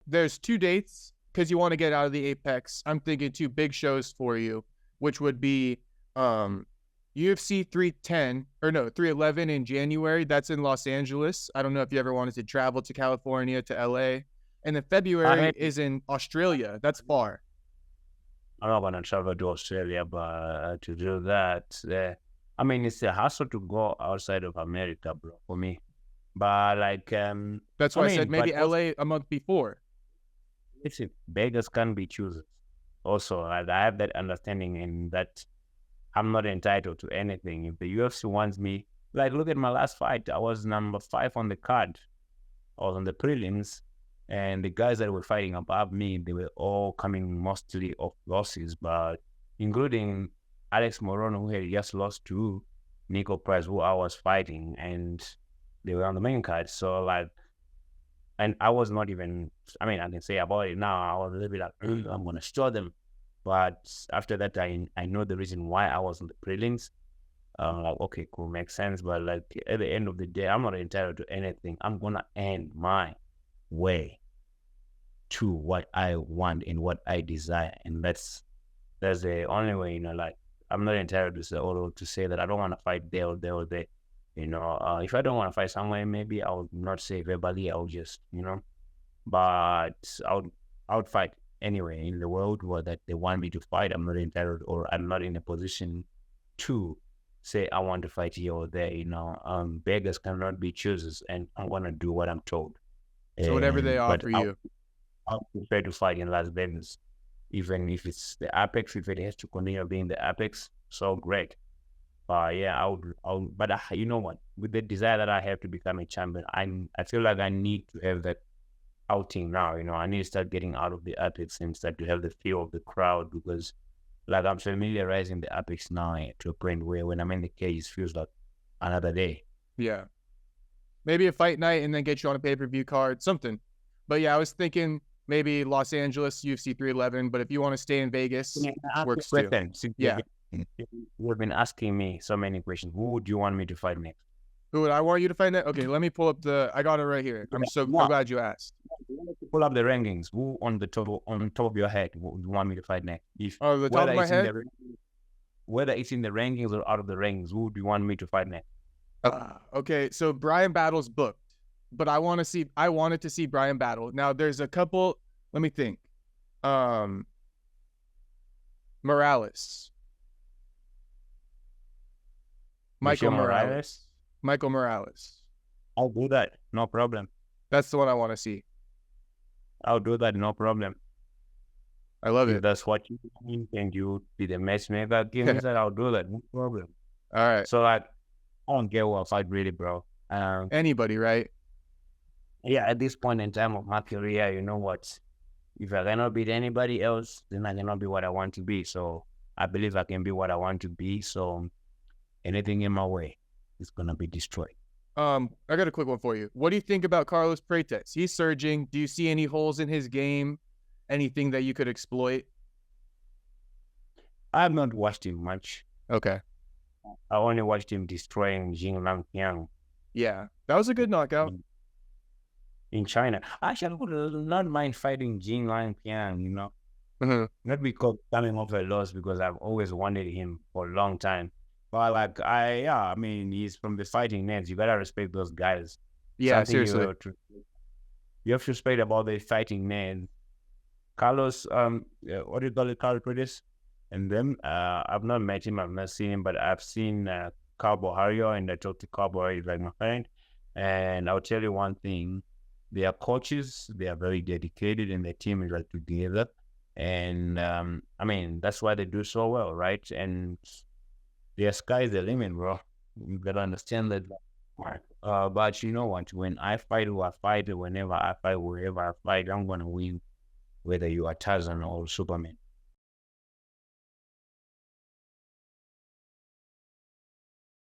there's two dates because you want to get out of the Apex. I'm thinking two big shows for you, which would be UFC 310 or no 311 in January. That's in Los Angeles. I don't know if you ever wanted to travel to California to LA. And then I February had is in Australia. That's far. I'm not gonna travel to Australia, but to do that, I mean, it's a hassle to go outside of America, bro, for me. But like, That's I why I said mean, but maybe also, LA a month before. it's beggars can be choosers. Also, I have that understanding in that I'm not entitled to anything. If the UFC wants me, like, look at my last fight. I was number 5 on the card. I was on the prelims, and the guys that were fighting above me, they were all coming mostly off losses, but including Alex Morono, who had just lost to Nico Price, who I was fighting, and they were on the main card. So, like, and I was not even, I mean, I can say about it now, I was a little bit like, I'm going to show them. But after that, I know the reason why I was on the prelims. Like, okay, cool, makes sense. But like at the end of the day, I'm not entitled to anything. I'm gonna end my way to what I want and what I desire, and that's the only way. Like, I'm not entitled to say that I don't want to fight there or there or there. If I don't want to fight somewhere, maybe I would not say verbally. I'll just, but I would fight anywhere in the world where that they want me to fight. I'm not entitled, or I'm not in a position to say I want to fight here or there. Beggars cannot be choosers, and I'm gonna do what I'm told. So whatever they But offer you. I'll prefer to fight in Las Vegas, even if it's the Apex. If it has to continue being the Apex, so great. Yeah, I would. But you know what? With the desire that I have to become a champion, I feel like I need to have that outing now. I need to start getting out of the Apex and start to have the feel of the crowd, because like I'm familiarizing the Apex now to a point where when I'm in the cage, it feels like another day. Yeah. Maybe a fight night and then get you on a pay-per-view card, something. But yeah, I was thinking maybe Los Angeles, UFC 311. But if you want to stay in Vegas, works too. Yeah. You've been asking me so many questions. Who would you want me to fight next? Who would I want you to fight next? Okay, let me pull up I got it right here. I'm glad you asked. Pull up the rankings. Who on top of your head would you want me to fight next? The top of my head? Whether it's in the rankings or out of the rankings, who do you want me to fight next? Okay, so Brian Battle's booked, but I wanted to see Brian Battle. Now there's a couple, let me think. Morales. Michael Morales. I'll do that. No problem. That's the one I want to see. I'll do that. No problem. I love it. If that's what you mean, and you be the matchmaker, give me that. I'll do that. No problem. All right. So like, I don't get what fight really, bro. Anybody, right? Yeah, at this point in time of my career, you know what? If I cannot beat anybody else, then I cannot be what I want to be. So I believe I can be what I want to be. So anything in my way is gonna be destroyed. I got a quick one for you. What do you think about Carlos Prates? He's surging. Do you see any holes in his game? Anything that you could exploit? I have not watched him much. Okay. I only watched him destroying Jing Liang. Yeah, that was a good knockout. In China. Actually, I would not mind fighting Jing Liang, Not because coming off a loss, because I've always wanted him for a long time. But like, I mean, he's from the fighting names. You gotta respect those guys. Yeah, seriously. You have to respect about the fighting names. Carlos, what do you call it, Carlos Prates? And then I've not met him, I've not seen him, but I've seen Cowboy Hario, and I talked to Cowboy, he's like my friend. And I'll tell you one thing: they are coaches, they are very dedicated, and their team is like together. And I mean, that's why they do so well, right? And their sky's the limit, bro. You gotta understand that. But you know what? When I fight who I fight, whenever I fight, wherever I fight, I'm gonna win, whether you are Tarzan or Superman.